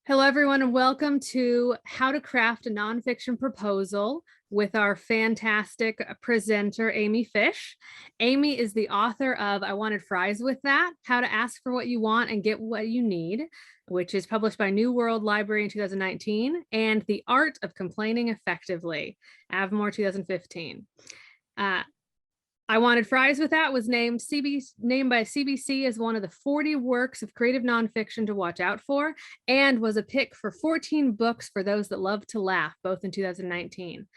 Hello, everyone, and welcome to How to Craft a Nonfiction Proposal with our fantastic presenter, Amy Fish. Amy is the author of I Wanted Fries with That, How to Ask for What You Want and Get What You Need, which is published by New World Library in 2019, and The Art of Complaining Effectively, Avamore 2015. I Wanted Fries with That was named by CBC as one of the 40 works of creative nonfiction to watch out for, and was a pick for 14 books for those that love to laugh, both in 2019.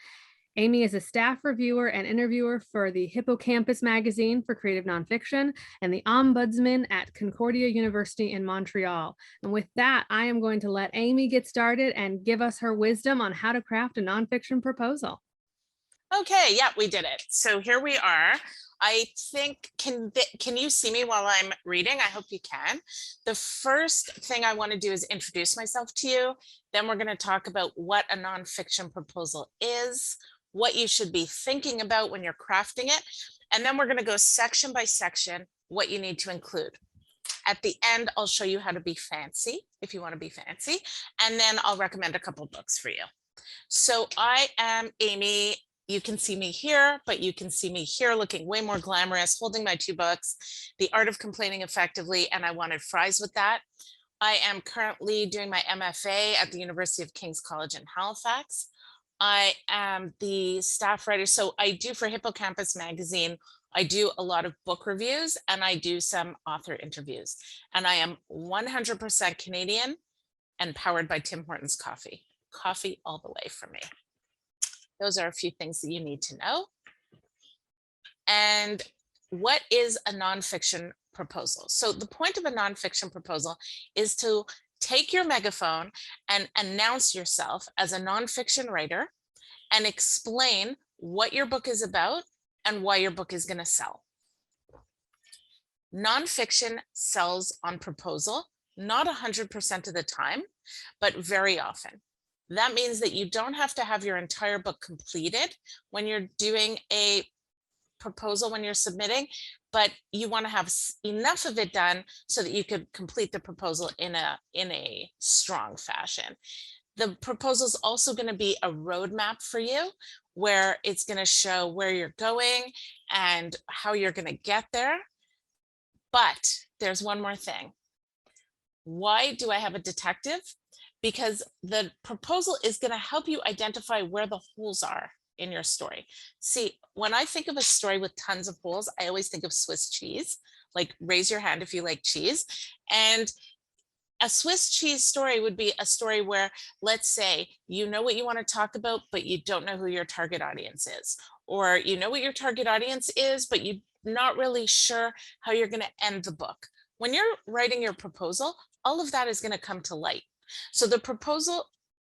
Amy is a staff reviewer and interviewer for the Hippocampus magazine for creative nonfiction and the ombudsman at Concordia University in Montreal. And with that, I am going to let Amy get started and give us her wisdom on how to craft a nonfiction proposal. Okay, yeah, we did it. So here we are. I think, can you see me while I'm reading? I hope you can. The first thing I want to do is introduce myself to you. Then we're going to talk about what a nonfiction proposal is, what you should be thinking about when you're crafting it. And then we're going to go section by section, what you need to include. At the end, I'll show you how to be fancy, if you want to be fancy. And then I'll recommend a couple books for you. So I am Amy. You can see me here, but you can see me here looking way more glamorous, holding my two books, The Art of Complaining Effectively, and I Wanted Fries with That. I am currently doing my MFA at the University of King's College in Halifax. I am the staff writer. So I do for Hippocampus magazine, I do a lot of book reviews and I do some author interviews. And I am 100% Canadian and powered by Tim Hortons coffee. Coffee all the way for me. Those are a few things that you need to know. And what is a nonfiction proposal? So the point of a nonfiction proposal is to take your megaphone and announce yourself as a nonfiction writer and explain what your book is about and why your book is going to sell. Nonfiction sells on proposal, not 100% of the time, but very often. That means that you don't have to have your entire book completed when you're doing a proposal, when you're submitting, but you want to have enough of it done so that you could complete the proposal in a strong fashion. The proposal is also going to be a roadmap for you, where it's going to show where you're going and how you're going to get there. But there's one more thing. Why do I have a detective? Because the proposal is going to help you identify where the holes are in your story. See, when I think of a story with tons of holes, I always think of Swiss cheese. Like, raise your hand if you like cheese. And a Swiss cheese story would be a story where, let's say, you know what you want to talk about, but you don't know who your target audience is. Or you know what your target audience is, but you're not really sure how you're going to end the book. When you're writing your proposal, all of that is going to come to light. So the proposal,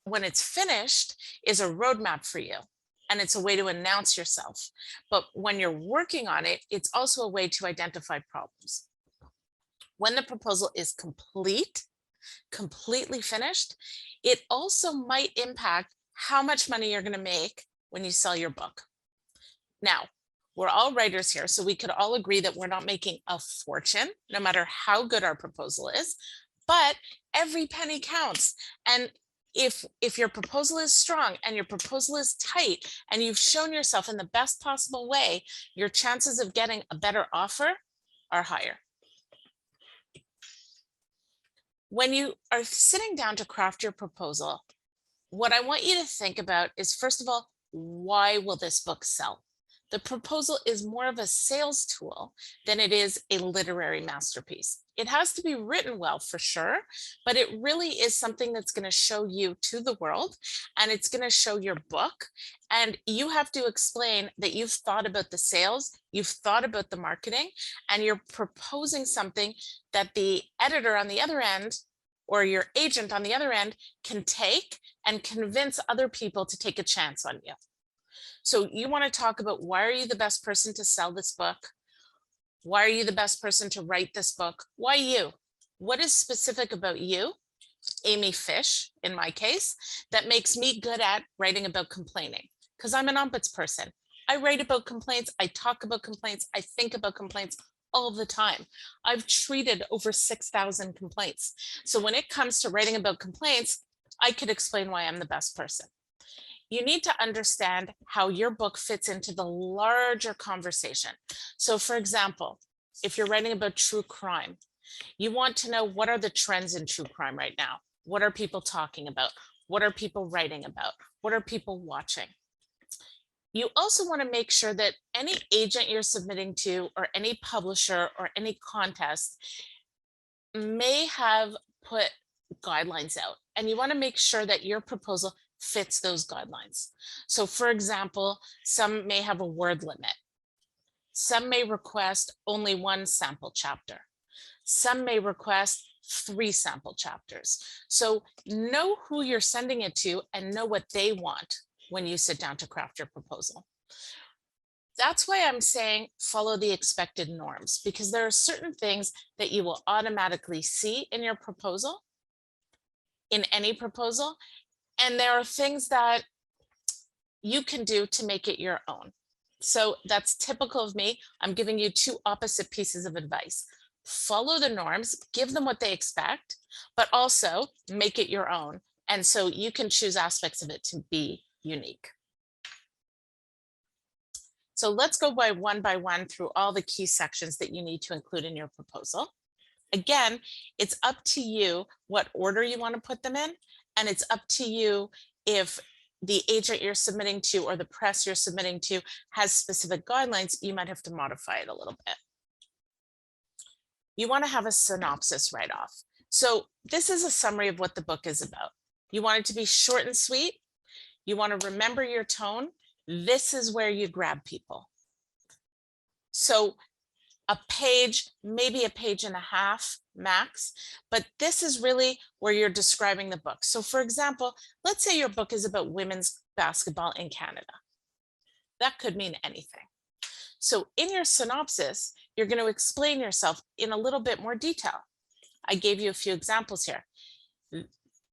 when it's finished, is a roadmap for you, and it's a way to announce yourself. But when you're working on it, it's also a way to identify problems. When the proposal is completely finished, it also might impact how much money you're going to make when you sell your book. Now, we're all writers here, so we could all agree that we're not making a fortune, no matter how good our proposal is. But every penny counts. And if your proposal is strong and your proposal is tight and you've shown yourself in the best possible way, your chances of getting a better offer are higher. When you are sitting down to craft your proposal, what I want you to think about is, first of all, why will this book sell? The proposal is more of a sales tool than it is a literary masterpiece. It has to be written well for sure, but it really is something that's going to show you to the world, and it's going to show your book. And you have to explain that you've thought about the sales, you've thought about the marketing, and you're proposing something that the editor on the other end or your agent on the other end can take and convince other people to take a chance on you. So you want to talk about, why are you the best person to sell this book? Why are you the best person to write this book? Why you? What is specific about you, Amy Fish, in my case, that makes me good at writing about complaining? Because I'm an ombudsperson. I write about complaints. I talk about complaints. I think about complaints all the time. I've treated over 6,000 complaints. So when it comes to writing about complaints, I could explain why I'm the best person. You need to understand how your book fits into the larger conversation. So, for example, if you're writing about true crime, you want to know what are the trends in true crime right now? What are people talking about? What are people writing about? What are people watching? You also want to make sure that any agent you're submitting to, or any publisher, or any contest may have put guidelines out, and you want to make sure that your proposal fits those guidelines. So, for example, some may have a word limit, some may request only one sample chapter, some may request 3 sample chapters. So, know who you're sending it to and know what they want when you sit down to craft your proposal. That's why I'm saying follow the expected norms, because there are certain things that you will automatically see in your proposal, in any proposal, and there are things that you can do to make it your own. So that's typical of me. I'm giving you 2 opposite pieces of advice. Follow the norms, give them what they expect, but also make it your own. And so you can choose aspects of it to be unique. So let's go by one through all the key sections that you need to include in your proposal. Again, it's up to you what order you want to put them in, and it's up to you if the agent you're submitting to or the press you're submitting to has specific guidelines, you might have to modify it a little bit. You want to have a synopsis right off. So this is a summary of what the book is about. You want it to be short and sweet. You want to remember your tone. This is where you grab people. So a page, maybe a page and a half max, but this is really where you're describing the book. So for example, let's say your book is about women's basketball in Canada. That could mean anything. So in your synopsis, you're going to explain yourself in a little bit more detail. I gave you a few examples here.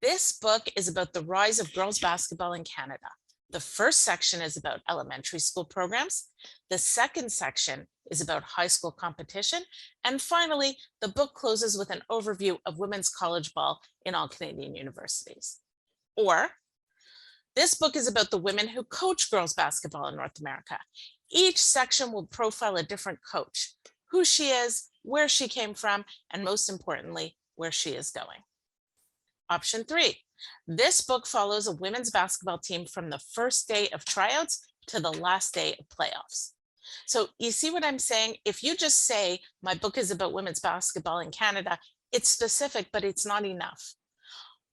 This book is about the rise of girls basketball in Canada. The first section is about elementary school programs. The second section is about high school competition. And finally, the book closes with an overview of women's college ball in all Canadian universities. Or, this book is about the women who coach girls basketball in North America. Each section will profile a different coach, who she is, where she came from, and most importantly, where she is going. Option 3, this book follows a women's basketball team from the first day of tryouts to the last day of playoffs. So you see what I'm saying? If you just say my book is about women's basketball in Canada, it's specific, but it's not enough.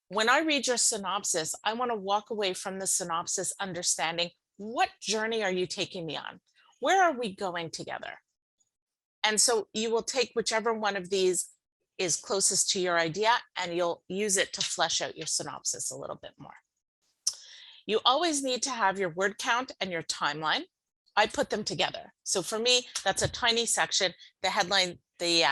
When I read your synopsis, I want to walk away from the synopsis understanding, what journey are you taking me on? Where are we going together? And so you will take whichever one of these is closest to your idea, and you'll use it to flesh out your synopsis a little bit more. You always need to have your word count and your timeline. I put them together. So for me, that's a tiny section. The headline, the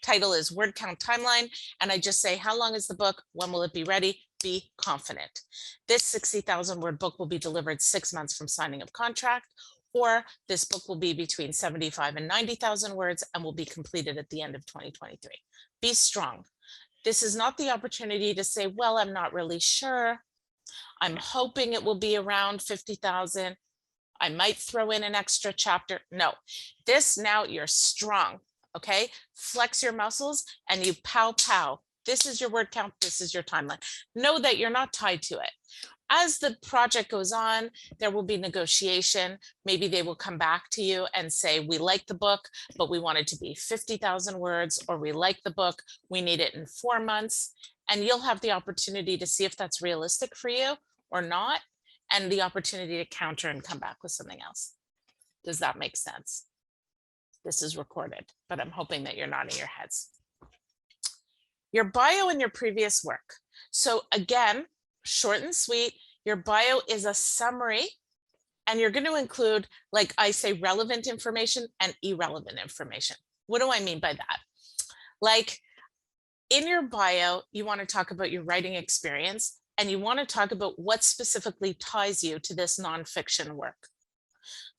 title is word count timeline. And I just say, how long is the book? When will it be ready? Be confident. This 60,000 word book will be delivered 6 months from signing of contract, or this book will be between 75 and 90,000 words and will be completed at the end of 2023. Be strong. This is not the opportunity to say, well, I'm not really sure. I'm hoping it will be around 50,000. I might throw in an extra chapter. No, this now you're strong, okay? Flex your muscles and you pow pow. This is your word count. This is your timeline. Know that you're not tied to it. As the project goes on, there will be negotiation. Maybe they will come back to you and say, we like the book, but we want it to be 50,000 words, or we like the book, we need it in 4 months. And you'll have the opportunity to see if that's realistic for you or not, and the opportunity to counter and come back with something else. Does that make sense? This is recorded, but I'm hoping that you're nodding your heads. Your bio and your previous work. So again, short and sweet. Your bio is a summary, and you're going to include, like I say, relevant information and irrelevant information. What do I mean by that? Like in your bio, you want to talk about your writing experience, and you want to talk about what specifically ties you to this nonfiction work.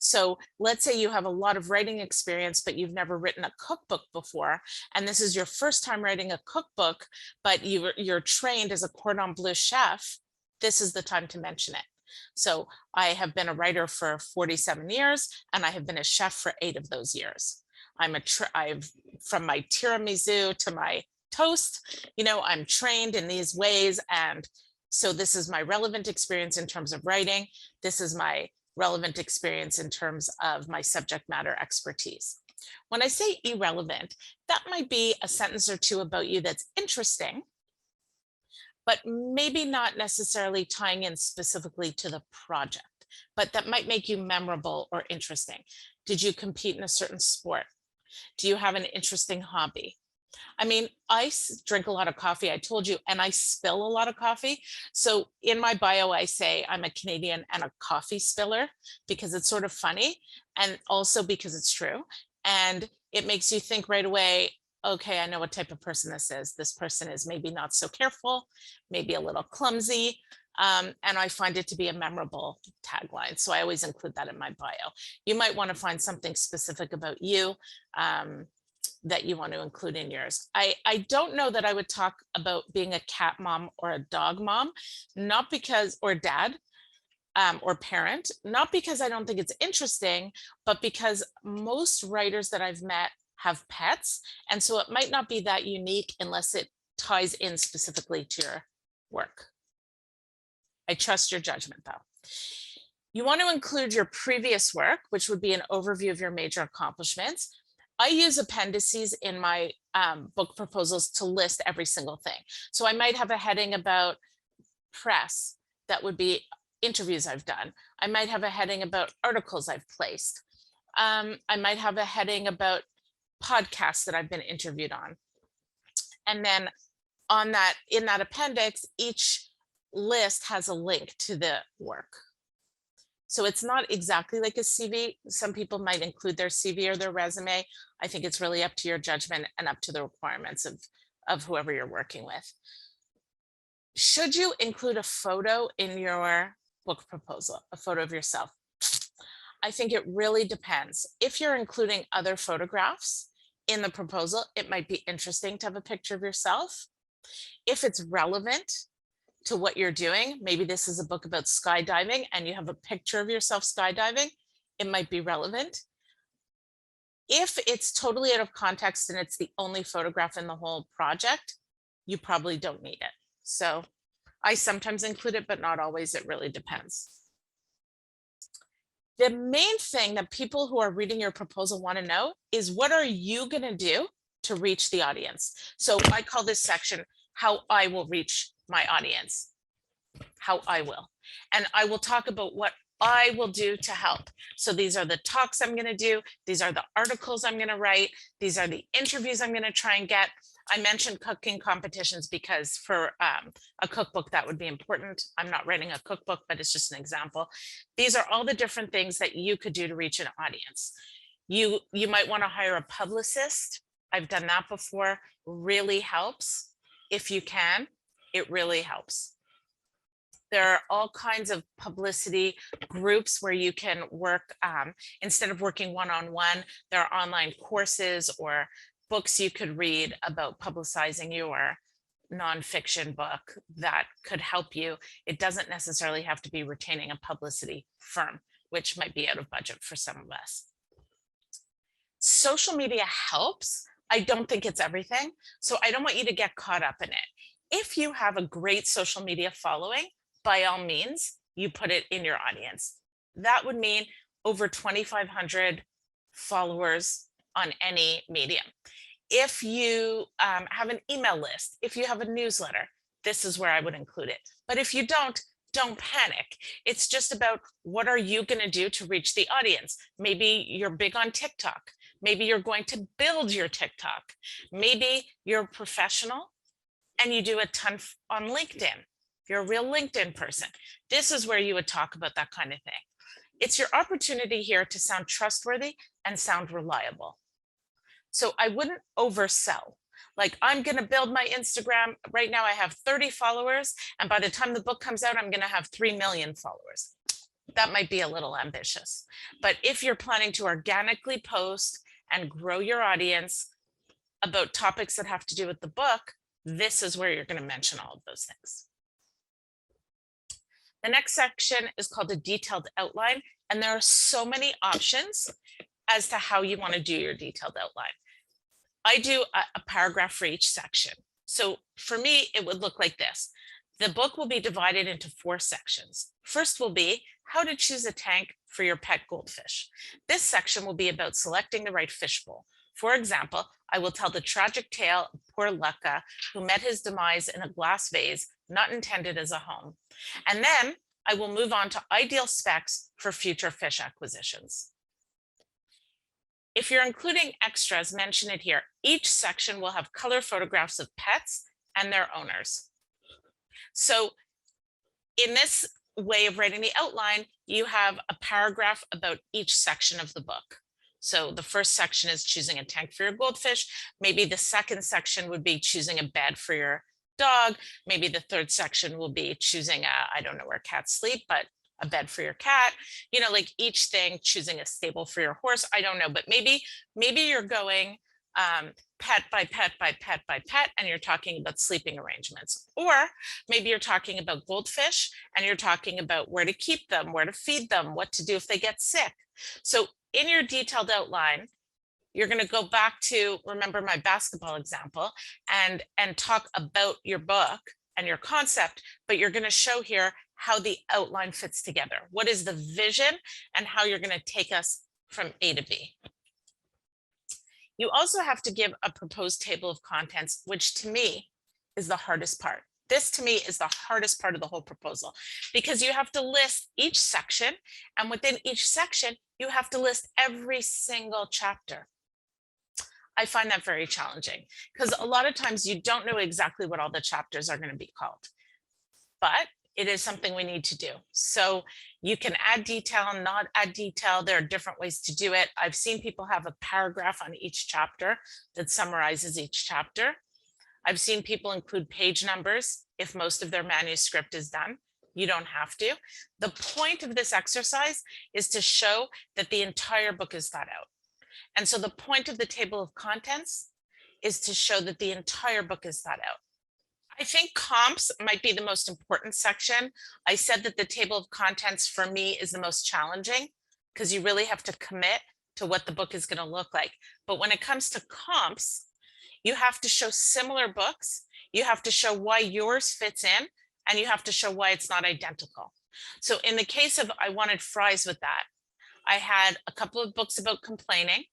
So let's say you have a lot of writing experience, but you've never written a cookbook before, and this is your first time writing a cookbook, but you're trained as a cordon bleu chef. This is the time to mention it. So I have been a writer for 47 years, and I have been a chef for 8 of those years. I've from my tiramisu to my toast, I'm trained in these ways. And so this is my relevant experience in terms of writing. This is my relevant experience in terms of my subject matter expertise. When I say irrelevant, that might be a sentence or two about you that's interesting, but maybe not necessarily tying in specifically to the project, but that might make you memorable or interesting. Did you compete in a certain sport? Do you have an interesting hobby? I mean, drink a lot of coffee, I told you, and I spill a lot of coffee. So in my bio, I say I'm a Canadian and a coffee spiller because it's sort of funny, and also because it's true. And it makes you think right away, okay, I know what type of person this is. This person is maybe not so careful, maybe a little clumsy. And I find it to be a memorable tagline. So I always include that in my bio. You might want to find something specific about you. That you want to include in yours. I don't know that I would talk about being a cat mom or a dog mom, not because, or dad, or parent, not because I don't think it's interesting, but because most writers that I've met have pets. And so it might not be that unique unless it ties in specifically to your work. I trust your judgment though. You want to include your previous work, which would be an overview of your major accomplishments. I use appendices in my book proposals to list every single thing. So I might have a heading about press. That would be interviews I've done. I might have a heading about articles I've placed. I might have a heading about podcasts that I've been interviewed on. And then in that appendix, each list has a link to the work. So it's not exactly like a CV. Some people might include their CV or their resume. I think it's really up to your judgment and up to the requirements of whoever you're working with. Should you include a photo in your book proposal, a photo of yourself? I think it really depends. If you're including other photographs in the proposal, it might be interesting to have a picture of yourself. If it's relevant to what you're doing, maybe this is a book about skydiving and you have a picture of yourself skydiving, it might be relevant. If it's totally out of context and it's the only photograph in the whole project, you probably don't need it. So I sometimes include it, but not always. It really depends. The main thing that people who are reading your proposal want to know is, what are you going to do to reach the audience? So I call this section, how I will reach my audience, how I will. And I will talk about what I will do to help. So these are the talks I'm going to do. These are the articles I'm going to write. These are the interviews I'm going to try and get. I mentioned cooking competitions because for a cookbook, that would be important. I'm not writing a cookbook, but it's just an example. These are all the different things that you could do to reach an audience. You might want to hire a publicist. I've done that before. Really helps. If you can, it really helps. There are all kinds of publicity groups where you can work, instead of working one-on-one, there are online courses or books you could read about publicizing your nonfiction book that could help you. It doesn't necessarily have to be retaining a publicity firm, which might be out of budget for some of us. Social media helps. I don't think it's everything. So I don't want you to get caught up in it. If you have a great social media following, by all means, you put it in your audience. That would mean over 2,500 followers on any medium. If you have an email list, if you have a newsletter, this is where I would include it. But if you don't panic. It's just about, what are you going to do to reach the audience? Maybe you're big on TikTok. Maybe you're going to build your TikTok. Maybe you're a professional and you do a ton on LinkedIn. You're a real LinkedIn person. This is where you would talk about that kind of thing. It's your opportunity here to sound trustworthy and sound reliable. So I wouldn't oversell. Like, I'm going to build my Instagram. Right now I have 30 followers. And by the time the book comes out, I'm going to have 3 million followers. that might be a little ambitious. But if you're planning to organically post and grow your audience about topics that have to do with the book, this is where you're going to mention all of those things. The next section is called a detailed outline, and there are so many options as to how you want to do your detailed outline. I do a paragraph for each section. So for me, it would look like this. The book will be divided into 4 sections. First will be how to choose a tank for your pet goldfish. This section will be about selecting the right fish bowl. For example, I will tell the tragic tale of poor Lucca, who met his demise in a glass vase, not intended as a home. And then I will move on to ideal specs for future fish acquisitions. If you're including extras, mention it here. Each section will have color photographs of pets and their owners. So in this way of writing the outline, you have a paragraph about each section of the book. So the first section is choosing a tank for your goldfish. Maybe the second section would be choosing a bed for your dog. Maybe the third section will be choosing I don't know where cats sleep, but a bed for your cat, you know, like each thing, choosing a stable for your horse. I don't know, but maybe you're going pet by pet by pet by pet, and you're talking about sleeping arrangements. Or maybe you're talking about goldfish and you're talking about where to keep them, where to feed them, what to do if they get sick. So in your detailed outline, you're going to go back to, remember my basketball example, and talk about your book and your concept, but you're going to show here how the outline fits together. What is the vision and how you're going to take us from A to B. You also have to give a proposed table of contents, which to me is the hardest part. This to me is the hardest part of the whole proposal, because you have to list each section, and within each section, you have to list every single chapter. I find that very challenging because a lot of times you don't know exactly what all the chapters are going to be called, but it is something we need to do. So you can add detail and not add detail. There are different ways to do it. I've seen people have a paragraph on each chapter that summarizes each chapter. I've seen people include page numbers if most of their manuscript is done. You don't have to. The point of this exercise is to show that the entire book is thought out. And so the point of the table of contents is to show that the entire book is thought out. I think comps might be the most important section. I said that the table of contents for me is the most challenging because you really have to commit to what the book is going to look like. But when it comes to comps, you have to show similar books. You have to show why yours fits in, and you have to show why it's not identical. So in the case of I Wanted Fries with That, I had a couple of books about complaining,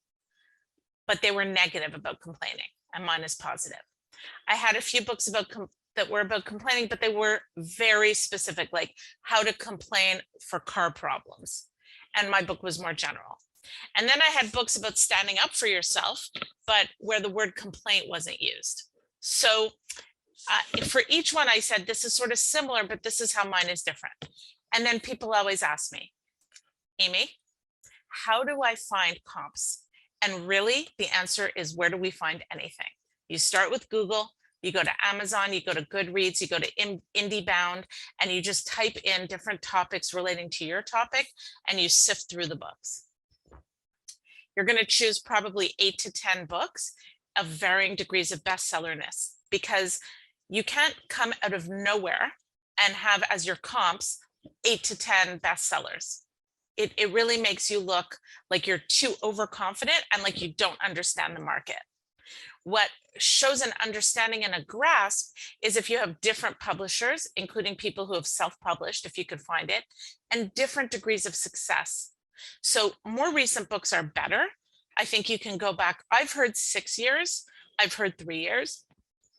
but they were negative about complaining, and mine is positive. I had a few books that were about complaining, but they were very specific, like how to complain for car problems. And my book was more general. And then I had books about standing up for yourself, but where the word complaint wasn't used. So for each one, I said, this is sort of similar, but this is how mine is different. And then people always ask me, Amy, how do I find comps? And really, the answer is, where do we find anything? You start with Google, you go to Amazon, you go to Goodreads, you go to IndieBound, and you just type in different topics relating to your topic, and you sift through the books. You're going to choose probably 8 to 10 books of varying degrees of bestsellerness, because you can't come out of nowhere and have as your comps 8 to 10 bestsellers. It really makes you look like you're too overconfident and like you don't understand the market. What shows an understanding and a grasp is if you have different publishers, including people who have self-published, if you could find it, and different degrees of success. So more recent books are better. I think you can go back. I've heard 6 years. I've heard 3 years.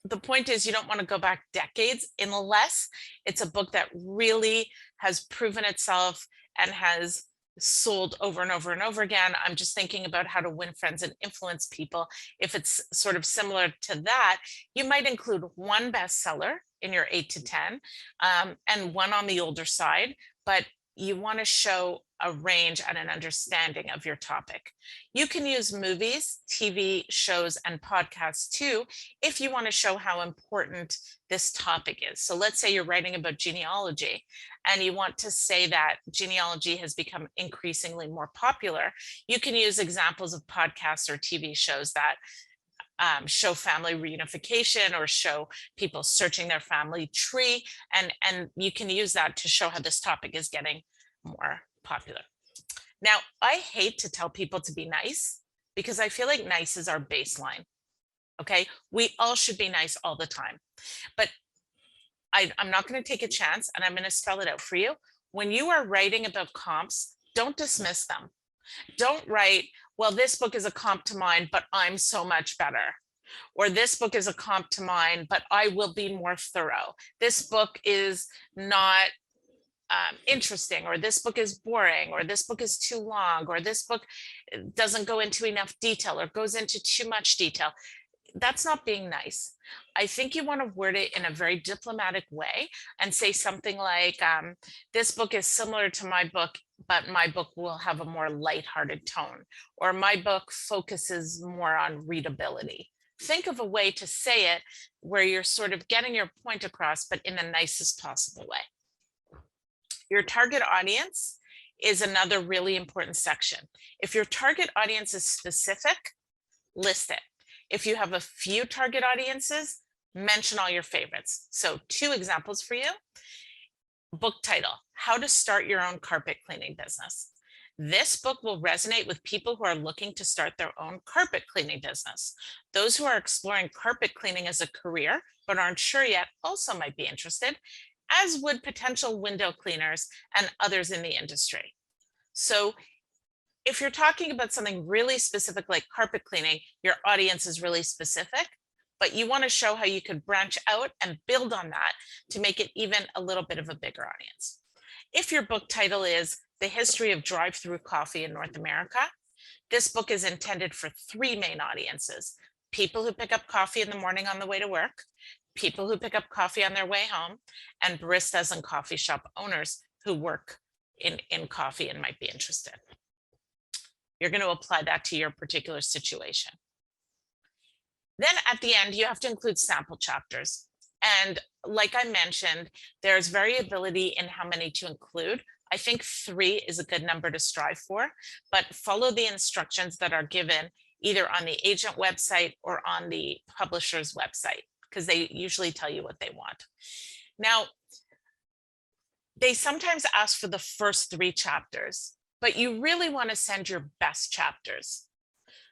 The point is, you don't want to go back decades unless it's a book that really has proven itself and has sold over and over and over again. I'm just thinking about How to Win Friends and Influence People. If it's sort of similar to that, you might include one bestseller in your 8 to 10 and one on the older side, but you want to show a range and an understanding of your topic. You can use movies, TV shows, and podcasts too, if you want to show how important this topic is. So let's say you're writing about genealogy and you want to say that genealogy has become increasingly more popular. You can use examples of podcasts or TV shows that show family reunification or show people searching their family tree. And you can use that to show how this topic is getting more popular. Now, I hate to tell people to be nice because I feel like nice is our baseline. Okay, we all should be nice all the time. But I'm not going to take a chance, and I'm going to spell it out for you. When you are writing about comps, don't dismiss them. Don't write, well, this book is a comp to mine, but I'm so much better. Or this book is a comp to mine, but I will be more thorough. This book is not interesting, or this book is boring, or this book is too long, or this book doesn't go into enough detail or goes into too much detail. That's not being nice. I think you want to word it in a very diplomatic way and say something like, this book is similar to my book, but my book will have a more lighthearted tone, or my book focuses more on readability. Think of a way to say it where you're sort of getting your point across, but in the nicest possible way. Your target audience is another really important section. If your target audience is specific, list it. If you have a few target audiences, mention all your favorites. So 2 examples for you. Book title, How to Start Your Own Carpet Cleaning Business. This book will resonate with people who are looking to start their own carpet cleaning business. Those who are exploring carpet cleaning as a career but aren't sure yet also might be interested, as would potential window cleaners and others in the industry. So if you're talking about something really specific like carpet cleaning, your audience is really specific, but you want to show how you could branch out and build on that to make it even a little bit of a bigger audience. If your book title is The History of Drive-Through Coffee in North America, this book is intended for 3 main audiences: people who pick up coffee in the morning on the way to work, people who pick up coffee on their way home, and baristas and coffee shop owners who work in coffee and might be interested. You're going to apply that to your particular situation. Then at the end, you have to include sample chapters. And like I mentioned, there's variability in how many to include. I think 3 is a good number to strive for, but follow the instructions that are given either on the agent website or on the publisher's website, because they usually tell you what they want. Now, they sometimes ask for the first 3 chapters, but you really want to send your best chapters.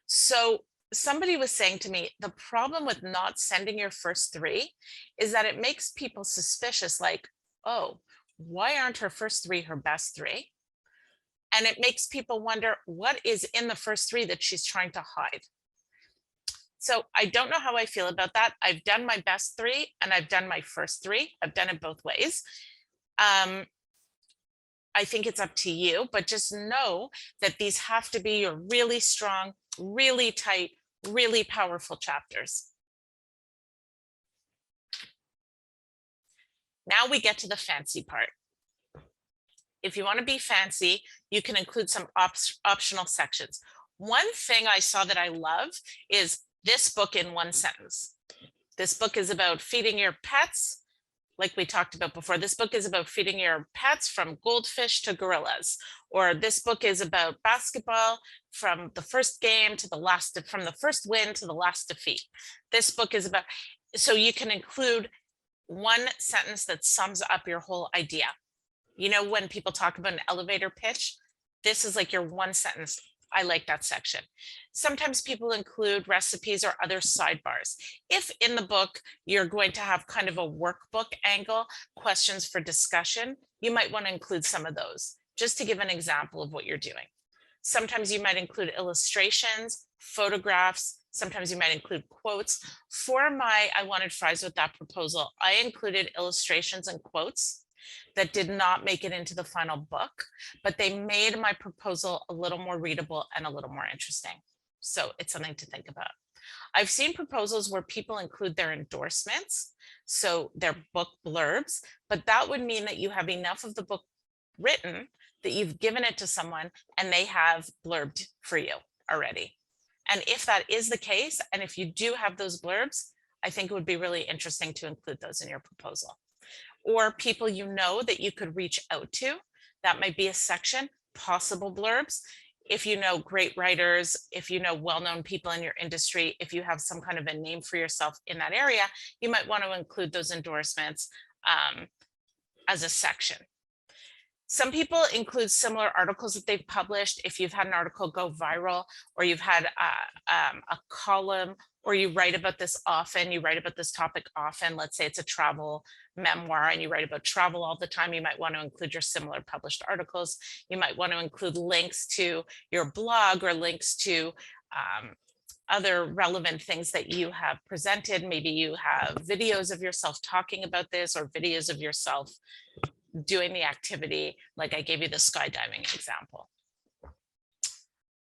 So somebody was saying to me, the problem with not sending your first 3 is that it makes people suspicious, like, oh, why aren't her first 3 her best 3? And it makes people wonder what is in the first 3 that she's trying to hide. So I don't know how I feel about that. I've done my best 3 and I've done my first 3. I've done it both ways. I think it's up to you, but just know that these have to be your really strong, really tight, really powerful chapters. Now we get to the fancy part. If you want to be fancy, you can include some optional sections. One thing I saw that I love is this book in 1 sentence. This book is about feeding your pets. Like we talked about before, this book is about feeding your pets from goldfish to gorillas, or this book is about basketball from the first game to the last, from the first win to the last defeat. This book is about, so you can include 1 sentence that sums up your whole idea. You know, when people talk about an elevator pitch, this is like your 1 sentence. I like that section. Sometimes people include recipes or other sidebars. If in the book you're going to have kind of a workbook angle, questions for discussion, you might want to include some of those, just to give an example of what you're doing. Sometimes you might include illustrations, photographs. Sometimes you might include quotes. For my I Wanted Fries with That proposal, I included illustrations and quotes that did not make it into the final book, but they made my proposal a little more readable and a little more interesting. So it's something to think about. I've seen proposals where people include their endorsements, so their book blurbs, but that would mean that you have enough of the book written that you've given it to someone and they have blurbed for you already. And if that is the case, and if you do have those blurbs, I think it would be really interesting to include those in your proposal. Or people you know that you could reach out to. That might be a section, possible blurbs. If you know great writers, if you know well-known people in your industry, if you have some kind of a name for yourself in that area, you might want to include those endorsements as a section. Some people include similar articles that they've published. If you've had an article go viral, or you've had a column, or you write about this often, you write about this topic often, let's say it's a travel memoir and you write about travel all the time, you might want to include your similar published articles. You might want to include links to your blog or links to other relevant things that you have presented. Maybe you have videos of yourself talking about this, or videos of yourself doing the activity, like I gave you the skydiving example.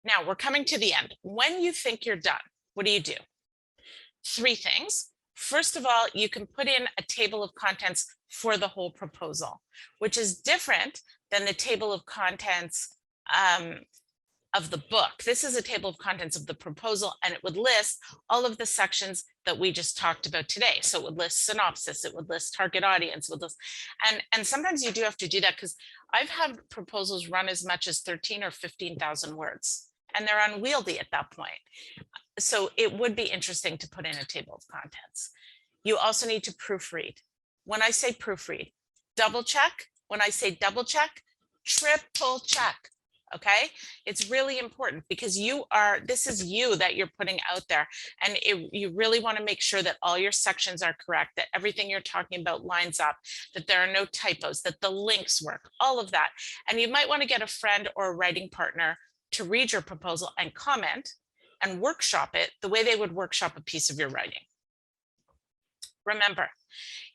Now we're coming to the end. When you think you're done, what do? 3 things. First of all, you can put in a table of contents for the whole proposal, which is different than the table of contents of the book. This is a table of contents of the proposal, and it would list all of the sections that we just talked about today. So it would list synopsis, it would list target audience, would list, and sometimes you do have to do that, because I've had proposals run as much as 13 or 15,000 words, and they're unwieldy at that point. So it would be interesting to put in a table of contents. You also need to proofread. When I say proofread, double check. When I say double check, triple check. Okay, it's really important, because this is you that you're putting out there, and you really want to make sure that all your sections are correct, that everything you're talking about lines up, that there are no typos, that the links work, all of that. And you might want to get a friend or a writing partner to read your proposal and comment and workshop it the way they would workshop a piece of your writing. Remember,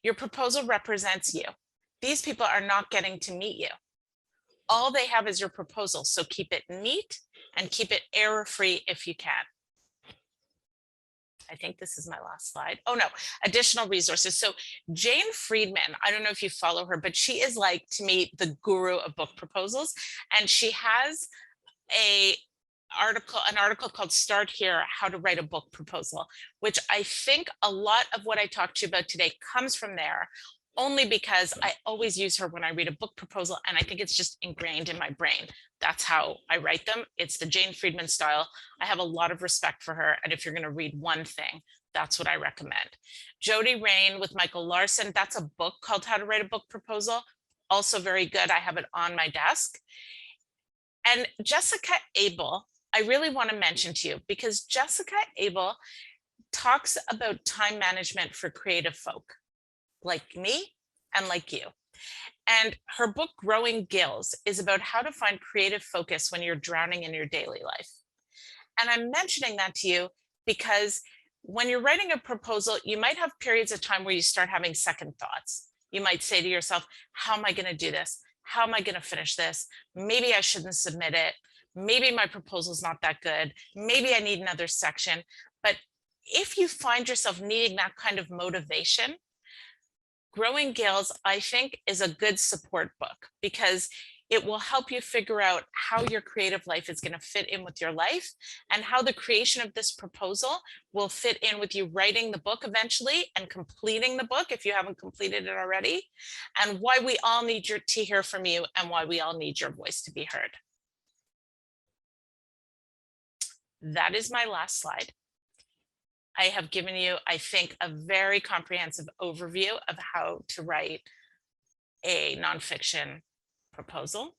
your proposal represents you. These people are not getting to meet you. All they have is your proposal, so keep it neat and keep it error-free if you can. I think this is my last slide. Oh no, additional resources. So Jane Friedman, I don't know if you follow her, but she is, like, to me, the guru of book proposals. And she has an article called Start Here, How to Write a Book Proposal, which I think a lot of what I talked to you about today comes from there, only because I always use her when I read a book proposal, and I think it's just ingrained in my brain. That's how I write them. It's the Jane Friedman style. I have a lot of respect for her, and if you're going to read one thing, that's what I recommend. Jody Rain with Michael Larson, that's a book called How to Write a Book Proposal. Also very good. I have it on my desk. And Jessica Abel, I really want to mention to you, because Jessica Abel talks about time management for creative folk like me and like you. And her book, Growing Gills, is about how to find creative focus when you're drowning in your daily life. And I'm mentioning that to you because when you're writing a proposal, you might have periods of time where you start having second thoughts. You might say to yourself, how am I going to do this? How am I going to finish this? Maybe I shouldn't submit it. Maybe my proposal is not that good. Maybe I need another section. But if you find yourself needing that kind of motivation, Growing Gills, I think, is a good support book, because it will help you figure out how your creative life is going to fit in with your life, and how the creation of this proposal will fit in with you writing the book eventually and completing the book if you haven't completed it already, and why we all need to hear from you, and why we all need your voice to be heard. That is my last slide. I have given you, I think, a very comprehensive overview of how to write a nonfiction proposal.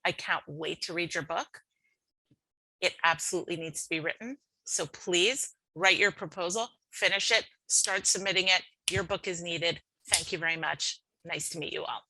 I can't wait to read your book. It absolutely needs to be written. So please write your proposal, finish it, start submitting it. Your book is needed. Thank you very much. Nice to meet you all.